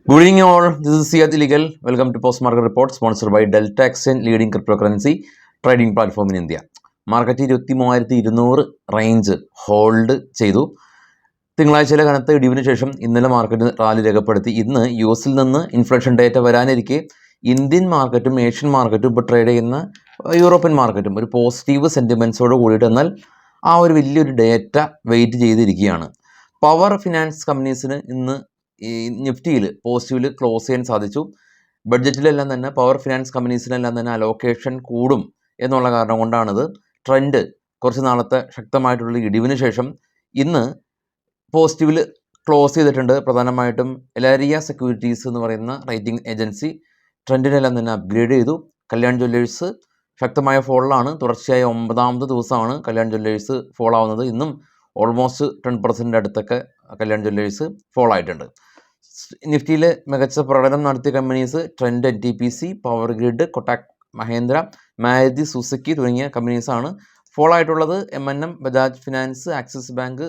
Good evening, all. This is Siad Illegal. Welcome to Post Market Report, sponsored by Delta Exchange, leading cryptocurrency trading platform in India. Market 23,200 range hold ചെയ്തു. തിങ്കളാഴ്ചയിലെ കനത്ത ഇടിവിന് ശേഷം ഇന്നലെ market rally രേഖപ്പെടുത്തി. ഇന്ന് US നിന്ന് inflation data വരാനിരിക്കെ Indian മാർക്കറ്റും Asian മാർക്കറ്റും ഇപ്പോൾ ട്രേഡ് ചെയ്യുന്ന യൂറോപ്യൻ മാർക്കറ്റും ഒരു പോസിറ്റീവ് സെൻറ്റിമെൻറ്റ്സോട് കൂടിയിട്ട്, എന്നാൽ ആ ഒരു വലിയൊരു ഡേറ്റ വെയിറ്റ് ചെയ്തിരിക്കുകയാണ്. പവർ ഫിനാൻസ് കമ്പനീസിന് ഇന്ന് ഈ നിഫ്റ്റിയിൽ പോസിറ്റീവിൽ ക്ലോസ് ചെയ്യാൻ സാധിച്ചു. ബഡ്ജറ്റിലെല്ലാം തന്നെ പവർ ഫിനാൻസ് കമ്പനീസിനെല്ലാം തന്നെ അലോക്കേഷൻ കൂടും എന്നുള്ള കാരണം കൊണ്ടാണിത്. ട്രെൻഡ് കുറച്ച് നാളത്തെ ശക്തമായിട്ടുള്ള ഇടിവിന് ശേഷം ഇന്ന് പോസിറ്റീവിൽ ക്ലോസ് ചെയ്തിട്ടുണ്ട്. പ്രധാനമായിട്ടും എലാരിയ സെക്യൂരിറ്റീസ് എന്ന് പറയുന്ന റേറ്റിംഗ് ഏജൻസി ട്രെൻഡിനെല്ലാം തന്നെ അപ്ഗ്രേഡ് ചെയ്തു. കല്യാൺ ജ്വല്ലേഴ്സ് ശക്തമായ ഫോളിലാണ്. തുടർച്ചയായ 9ാമത്തെ ദിവസമാണ് കല്യാൺ ജ്വല്ലേഴ്സ് ഫോൾ ആവുന്നത്. ഇന്നും ഓൾമോസ്റ്റ് 10% അടുത്തൊക്കെ കല്യാൺ ജ്വല്ലേഴ്സ് ഫോൾ ആയിട്ടുണ്ട്. നിഫ്റ്റിയിൽ മികച്ച പ്രകടനം നടത്തിയ companies Trent, NTPC, power grid, Kotak Mahindra, Maruti Suzuki തുടങ്ങിയ കമ്പനീസാണ്. ഫോൾ ആയിട്ടുള്ളത് M&M, Bajaj finance, Axis bank,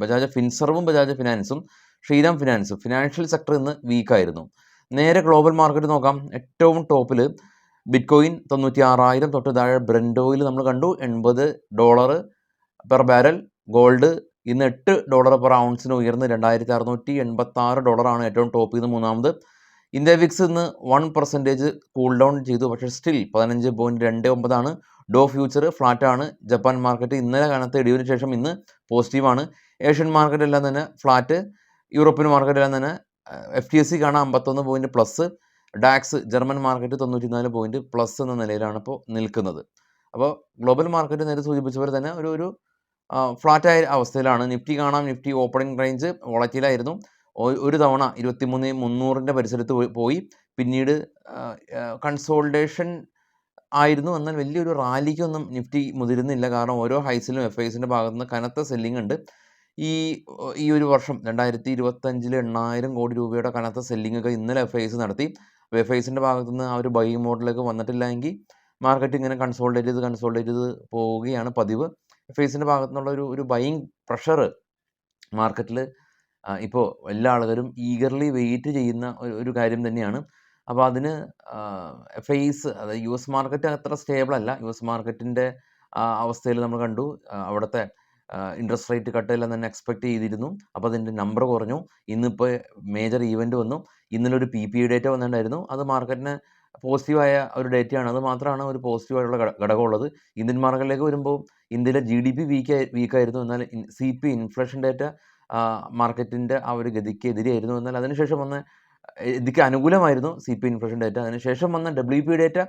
Bajaj ഫിൻസർവും ബജാജ് ഫിനാൻസും, ശ്രീറാം ഫിനാൻസും. ഫിനാൻഷ്യൽ സെക്ടർ ഇന്ന് വീക്കായിരുന്നു. നേരെ ഗ്ലോബൽ മാർക്കറ്റ് നോക്കാം. ഏറ്റവും ടോപ്പിൽ ബിറ്റ്കോയിൻ 96,000 തൊട്ട് താഴെ. ബ്രന്റ് ഓയിൽ നമ്മൾ കണ്ടു $80 പെർ ബാരൽ. ഗോൾഡ് ഇന്ന് $8 പെർ ഔൺസിന് ഉയർന്ന് $2,686 ഏറ്റവും ടോപ്പ് ചെയ്ത് മൂന്നാമത്. ഇന്ത്യ വിക്സ് ഇന്ന് 1% കൂൾ ഡൗൺ ചെയ്തു, പക്ഷേ സ്റ്റിൽ 15.29 ഡോ ഫ്യൂച്ചർ ഫ്ലാറ്റാണ്. ജപ്പാൻ മാർക്കറ്റ് ഇന്നലെ കനത്ത ഇടിവിന് ശേഷം ഇന്ന് പോസിറ്റീവാണ്. ഏഷ്യൻ മാർക്കറ്റ് എല്ലാം തന്നെ ഫ്ലാറ്റ്. യൂറോപ്യൻ മാർക്കറ്റ് എല്ലാം തന്നെ FTSE കാണാൻ 51 point plus. DAX German market 94 point plus എന്ന നിലയിലാണ് ഇപ്പോൾ നിൽക്കുന്നത്. അപ്പോൾ ഗ്ലോബൽ മാർക്കറ്റ് നേരെ സൂചിപ്പിച്ച പോലെ തന്നെ ഒരു ഫ്ലാറ്റായ അവസ്ഥയിലാണ്. നിഫ്റ്റി കാണാം. നിഫ്റ്റി ഓപ്പണിംഗ് റേഞ്ച് വോളറ്റൈലായിരുന്നു. ഒരു തവണ 23,300 പരിസരത്ത് പോയി. പിന്നീട് കൺസോൾട്ടേഷൻ ആയിരുന്നു. എന്നാൽ വലിയൊരു റാലിക്കൊന്നും നിഫ്റ്റി മുതിരുന്നില്ല. കാരണം ഓരോ ഹൈസിലും FIസിൻ്റെ ഭാഗത്തു നിന്ന് കനത്ത സെല്ലിംഗ് ഉണ്ട്. ഈ ഒരു വർഷം 2025 8,000 കോടി രൂപയുടെ കനത്ത സെല്ലിങ്ങൊക്കെ ഇന്നലെ FIs നടത്തി. അപ്പോൾ FIസിൻ്റെ ഭാഗത്തു നിന്ന് ആ ഒരു ബൈയിങ് മോഡിലേക്ക് വന്നിട്ടില്ല എങ്കിൽ മാർക്കറ്റ് ഇങ്ങനെ കൺസോൾട്ടേറ്റ് ചെയ്ത് പോവുകയാണ് പതിവ്. FIസിൻ്റെ ഭാഗത്തു നിന്നുള്ള ഒരു ബൈയിങ് പ്രഷർ മാർക്കറ്റിൽ ഇപ്പോൾ എല്ലാ ആളുകളും ഈഗർലി വെയിറ്റ് ചെയ്യുന്ന ഒരു കാര്യം തന്നെയാണ്. അപ്പോൾ അതിന് FIs, അതായത് US മാർക്കറ്റ് അത്ര സ്റ്റേബിൾ അല്ല. US മാർക്കറ്റിൻ്റെ അവസ്ഥയിൽ നമ്മൾ കണ്ടു, അവിടുത്തെ ഇൻട്രസ്റ്റ് റേറ്റ് കട്ടെല്ലാം തന്നെ എക്സ്പെക്റ്റ് ചെയ്തിരുന്നു. അപ്പോൾ അതിൻ്റെ നമ്പർ കുറഞ്ഞു. ഇന്നിപ്പോൾ മേജർ ഈവൻറ്റ് വന്നു. ഇന്നലെ ഒരു PPI ഡേറ്റ വന്നിട്ടുണ്ടായിരുന്നു. അത് മാർക്കറ്റിന് പോസിറ്റീവായ ഒരു ഡേറ്റയാണ്. അത് മാത്രമാണ് ഒരു പോസിറ്റീവായിട്ടുള്ള ഘടകമുള്ളത്. ഇന്ത്യൻ മാർക്കറ്റിലേക്ക് വരുമ്പോൾ ഇന്ത്യയിലെ GDP വീക്കായിരുന്നു. എന്നാൽ CPI ഇൻഫ്ലേഷൻ ഡേറ്റ മാർക്കറ്റിൻ്റെ ആ ഒരു ഗതിക്ക് എതിരെയായിരുന്നു. എന്നാൽ അതിനുശേഷം വന്ന ഇതിക്ക് അനുകൂലമായിരുന്നു CPI ഇൻഫ്ലേഷൻ ഡേറ്റ. അതിനുശേഷം വന്ന WPI ഡേറ്റ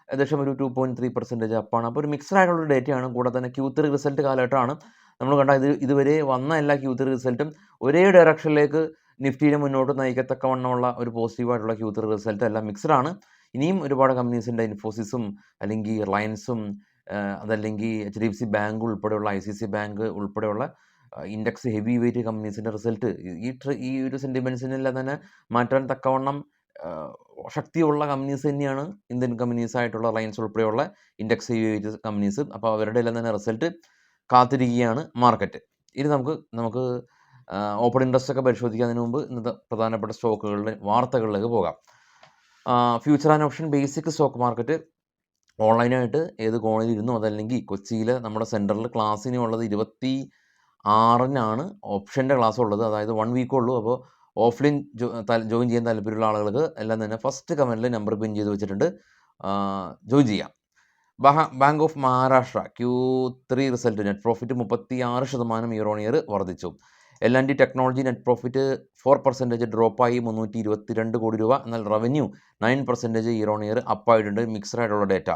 ഏകദേശം ഒരു 2.3% അപ്പാണ്. അപ്പോൾ ഒരു മിക്സ്ഡ് ആയിട്ടുള്ള ഡേറ്റയാണ്. കൂടെ തന്നെ Q3 റിസൾട്ട് കാലഘട്ടമാണ്. നമ്മൾ കണ്ട ഇതുവരെ വന്ന എല്ലാ Q3 റിസൾട്ടും ഒരേ ഡയറക്ഷനിലേക്ക് നിഫ്റ്റിയെ മുന്നോട്ട് നയിക്കത്തക്കവണ്ണമുള്ള ഒരു പോസിറ്റീവായിട്ടുള്ള Q3 റിസൾട്ട് എല്ലാം മിക്സ്ഡ് ആണ്. ഇനിയും ഒരുപാട് കമ്പനീസിൻ്റെ ഇൻഫോസിസും അല്ലെങ്കിൽ റിലയൻസും അതല്ലെങ്കിൽ HDFC ബാങ്ക് ഉൾപ്പെടെയുള്ള ICICI ബാങ്ക് ഉൾപ്പെടെയുള്ള ഇൻഡെക്സ് ഹെവി വെയിറ്റ് കമ്പനീസിൻ്റെ റിസൾട്ട് ഈ ഒരു സെൻറ്റിമെൻറ്റ്സിനെല്ലാം തന്നെ മാറ്റാൻ തക്കവണ്ണം ശക്തിയുള്ള കമ്പനീസ് തന്നെയാണ് ഇന്ത്യൻ കമ്പനീസായിട്ടുള്ള റിലയൻസ് ഉൾപ്പെടെയുള്ള ഇൻഡെക്സ് ഹെവി വെയിറ്റ് കമ്പനീസ്. അപ്പോൾ അവരുടെ എല്ലാം തന്നെ റിസൾട്ട് കാത്തിരിക്കുകയാണ് മാർക്കറ്റ്. ഇനി നമുക്ക് ഓപ്പൺ ഇൻട്രസ്റ്റ് ഒക്കെ പരിശോധിക്കുന്നതിന് മുമ്പ് ഇന്നത്തെ പ്രധാനപ്പെട്ട സ്റ്റോക്കുകളുടെ വാർത്തകളിലേക്ക് പോകാം. Future and option basic stock market ഓൺലൈനായിട്ട് ഏത് കോണിലിരുന്നു, അതല്ലെങ്കിൽ കൊച്ചിയിൽ നമ്മുടെ സെൻറ്ററിൽ ക്ലാസ്സിനുള്ളത് 26-നാണ് ഓപ്ഷൻ്റെ ക്ലാസ് ഉള്ളത്. അതായത് 1 വീക്കേ ഉള്ളൂ. അപ്പോൾ ഓഫ്ലൈൻ ജോയിൻ ചെയ്യാൻ താല്പര്യമുള്ള ആളുകൾക്ക് എല്ലാം തന്നെ ഫസ്റ്റ് കമൻറ്റിൽ നമ്പർ പിൻ ചെയ്ത് വെച്ചിട്ടുണ്ട്, ജോയിൻ ചെയ്യാം. Bank of Maharashtra Q3 result net profit 36% year on year വർദ്ധിച്ചു. L&T ടെക്നോളജി നെറ്റ് പ്രോഫിറ്റ് 4% ഡ്രോപ്പായി 322 കോടി രൂപ. എന്നാൽ റവന്യൂ 9% ഇയർ ഓൺ ഇയർ അപ്പായിട്ടുണ്ട്. മിക്സ്ഡ് ആയിട്ടുള്ള ഡേറ്റ.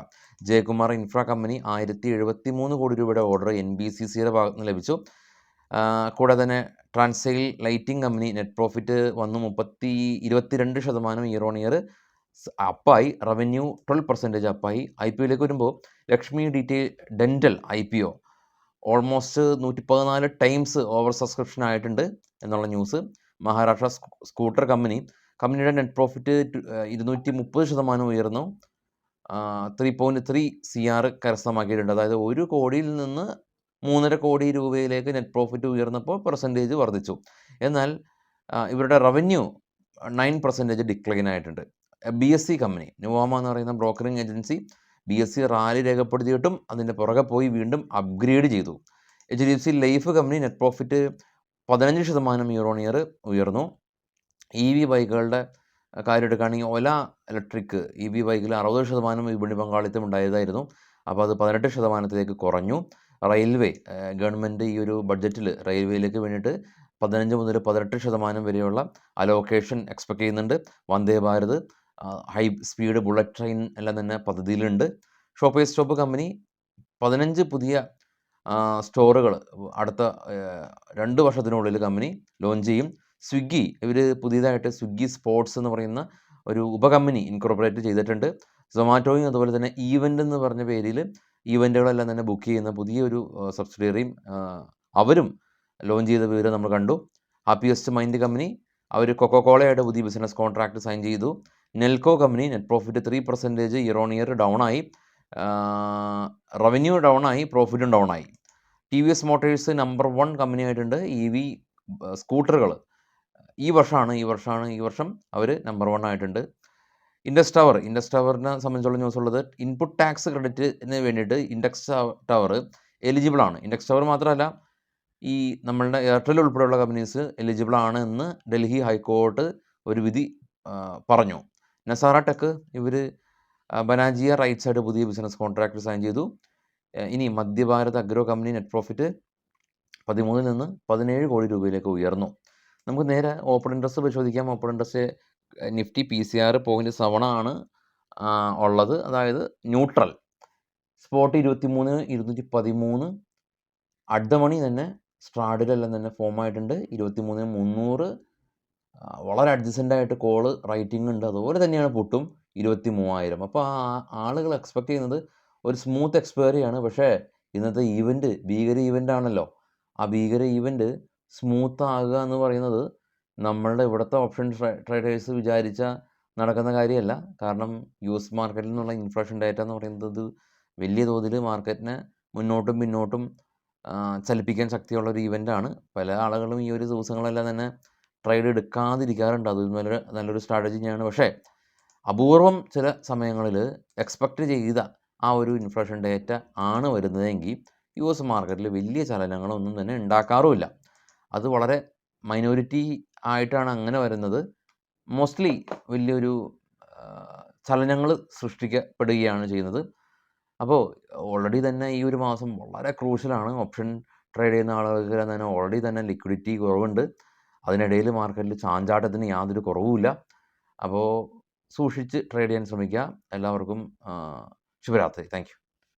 ജയകുമാർ ഇൻഫ്ര കമ്പനി 1073 കോടി രൂപയുടെ ഓർഡർ NBCCയുടെ ഭാഗത്ത് നിന്ന് ലഭിച്ചു. കൂടാതെ തന്നെ ട്രാൻസെയിൽ ലൈറ്റിംഗ് കമ്പനി നെറ്റ് പ്രോഫിറ്റ് വന്നു 22% ഇയർ ഓൺ ഇയർ അപ്പായി. റവന്യൂ 12% അപ്പായി. IPOയിലേക്ക് വരുമ്പോൾ Lakshmi dental IPO almost 114 times over subscription ആയിട്ടുണ്ട് എന്നുള്ള ന്യൂസ്. മഹാരാഷ്ട്ര സ്കൂട്ടർ കമ്പനിയുടെ നെറ്റ് പ്രോഫിറ്റ് 230% ഉയർന്നു. 3.3 CR കരസ്ഥമാക്കിയിട്ടുണ്ട്. അതായത് 1 കോടിയിൽ നിന്ന് 3.5 കോടി രൂപയിലേക്ക് നെറ്റ് പ്രോഫിറ്റ് ഉയർന്നപ്പോൾ പെർസെൻറ്റേജ് വർദ്ധിച്ചു. എന്നാൽ ഇവരുടെ റവന്യൂ 9% ഡിക്ലൈൻ ആയിട്ടുണ്ട്. BSE കമ്പനി നുവാമ എന്ന് പറയുന്ന ബ്രോക്കറിംഗ് ഏജൻസി BSE റാലി രേഖപ്പെടുത്തിയിട്ടും അതിൻ്റെ പുറകെ പോയി വീണ്ടും അപ്ഗ്രേഡ് ചെയ്തു. HDFC life company net profit 15% year on year ഉയർന്നു. EV ബൈക്കുകളുടെ കാര്യം എടുക്കുകയാണെങ്കിൽ ഒല ഇലക്ട്രിക് EV ബൈക്കിൽ 60% വിപണി പങ്കാളിത്തം ഉണ്ടായതായിരുന്നു. അപ്പോൾ അത് 18% കുറഞ്ഞു. റെയിൽവേ ഗവൺമെൻറ് ഈ ഒരു ബഡ്ജറ്റിൽ റെയിൽവേയിലേക്ക് വേണ്ടിയിട്ട് 15 മുതൽ 18% വരെയുള്ള അലോക്കേഷൻ എക്സ്പെക്ട് ചെയ്യുന്നുണ്ട്. Vande Bharat, high speed bullet train എല്ലാം തന്നെ പദ്ധതിയിലുണ്ട്. ഷോപ്പേഴ്സ് സ്റ്റോപ്പ് കമ്പനി 15 പുതിയ സ്റ്റോറുകൾ അടുത്ത 2 വർഷത്തിനുള്ളിൽ കമ്പനി ലോഞ്ച് ചെയ്യും. സ്വിഗ്ഗി ഇവർ പുതിയതായിട്ട് സ്വിഗ്ഗി സ്പോർട്സ് എന്ന് പറയുന്ന ഒരു ഉപകമ്പനി ഇൻകോർപ്പറേറ്റ് ചെയ്തിട്ടുണ്ട്. സൊമാറ്റോയും അതുപോലെ തന്നെ ഈവൻ്റ് എന്ന് പറഞ്ഞ പേരിൽ ഈവൻ്റുകളെല്ലാം തന്നെ ബുക്ക് ചെയ്യുന്ന പുതിയൊരു സബ്സിഡിയറിയും അവരും ലോഞ്ച് ചെയ്ത വിവരം നമ്മൾ കണ്ടു. ഹാപ്പിയസ്റ്റ് മൈൻഡ് കമ്പനി അവർ കൊക്കോകോളയായിട്ട് പുതിയ ബിസിനസ് കോൺട്രാക്ട് സൈൻ ചെയ്തു. Nelco company net profit 3% year on year down ആയി. റവന്യൂ ഡൗൺ ആയി, പ്രോഫിറ്റും ഡൗൺ ആയി. TVS മോട്ടോഴ്സ് നമ്പർ 1 കമ്പനി ആയിട്ടുണ്ട്. EV സ്കൂട്ടറുകൾ ഈ വർഷം അവർ നമ്പർ 1 ആയിട്ടുണ്ട്. ഇൻഡസ് ടവറിനെ സംബന്ധിച്ചുള്ള ന്യൂസ് ഉള്ളത് ഇൻപുട്ട് ടാക്സ് ക്രെഡിറ്റിന് വേണ്ടിയിട്ട് ഇൻഡസ് ടവർ എലിജിബിൾ ആണ്. ഇൻഡസ് ടവർ മാത്രമല്ല, ഈ നമ്മളുടെ എയർടെൽ ഉൾപ്പെടെയുള്ള കമ്പനീസ് എലിജിബിൾ ആണ് എന്ന് ഡൽഹി ഹൈക്കോർട്ട് ഒരു വിധി പറഞ്ഞു. നസാറ ടെക് ഇവർ ബനാജിയ റൈറ്റ്സ് ആയിട്ട് പുതിയ ബിസിനസ് കോൺട്രാക്ട് സൈൻ ചെയ്തു. ഇനി Madhyabharat agro company net profit 13 നിന്ന് 17 കോടി രൂപയിലേക്ക് ഉയർന്നു. നമുക്ക് നേരെ ഓപ്പൺ ഇൻട്രസ്റ്റ് പരിശോധിക്കാം. ഓപ്പൺ ഇൻട്രസ്റ്റ് നിഫ്റ്റി PCR 0.7 ആണ് ഉള്ളത്, അതായത് neutral. Spot 23,213. At the money തന്നെ സ്ട്രാഡിലെല്ലാം തന്നെ ഫോം ആയിട്ടുണ്ട്. 23,300 വളരെ അഡ്ജസ്റ്റൻ്റായിട്ട് കോള് റൈറ്റിംഗ് ഉണ്ട്. അതുപോലെ തന്നെയാണ് പുട്ടും 23,000. അപ്പോൾ ആളുകൾ എക്സ്പെക്ട് ചെയ്യുന്നത് ഒരു സ്മൂത്ത് എക്സ്പയറിയാണ്. പക്ഷേ ഇന്നത്തെ ഈവൻറ്റ് ഭീകര ഈവൻ്റ് ആണല്ലോ. ആ ഭീകര ഈവൻറ്റ് സ്മൂത്ത് ആകുക എന്ന് പറയുന്നത് നമ്മളുടെ ഇവിടുത്തെ ഓപ്ഷൻ ട്രേഡേഴ്സ് വിചാരിച്ച നടക്കുന്ന കാര്യമല്ല. കാരണം US മാർക്കറ്റിൽ നിന്നുള്ള ഇൻഫ്ലേഷൻ ഡാറ്റ എന്ന് പറയുന്നത് വലിയ തോതിൽ മാർക്കറ്റിനെ മുന്നോട്ടും പിന്നോട്ടും ചലിപ്പിക്കാൻ ശക്തിയുള്ളൊരു ഈവൻ്റാണ്. പല ആളുകളും ഈ ഒരു ദിവസങ്ങളെല്ലാം തന്നെ ട്രേഡ് എടുക്കാതിരിക്കാറുണ്ട്. അത് നല്ലൊരു സ്ട്രാറ്റജിയാണ്. പക്ഷേ അപൂർവം ചില സമയങ്ങളിൽ എക്സ്പെക്റ്റ് ചെയ്ത ആ ഒരു ഇൻഫ്ലേഷൻ ഡേറ്റ ആണ് വരുന്നതെങ്കിൽ US മാർക്കറ്റിൽ വലിയ ചലനങ്ങളൊന്നും തന്നെ ഉണ്ടാക്കാറുമില്ല. അത് വളരെ മൈനോറിറ്റി ആയിട്ടാണ് അങ്ങനെ വരുന്നത്. മോസ്റ്റ്ലി വലിയൊരു ചലനങ്ങൾ സൃഷ്ടിക്കപ്പെടുകയാണ് ചെയ്യുന്നത്. അപ്പോൾ ഓൾറെഡി തന്നെ ഈ ഒരു മാസം വളരെ ക്രൂഷ്യലാണ്. ഓപ്ഷൻ ട്രേഡ് ചെയ്യുന്ന ആളുകൾക്ക് തന്നെ ഓൾറെഡി തന്നെ ലിക്വിഡിറ്റി കുറവുണ്ട്. അതിനിടയിൽ മാർക്കറ്റിൽ ചാഞ്ചാട്ടത്തിന് യാതൊരു കുറവുമില്ല. അപ്പോൾ സൂക്ഷിച്ച് ട്രേഡ് ചെയ്യാൻ ശ്രമിക്കുക. എല്ലാവർക്കും ശുഭരാത്രി. Thank you.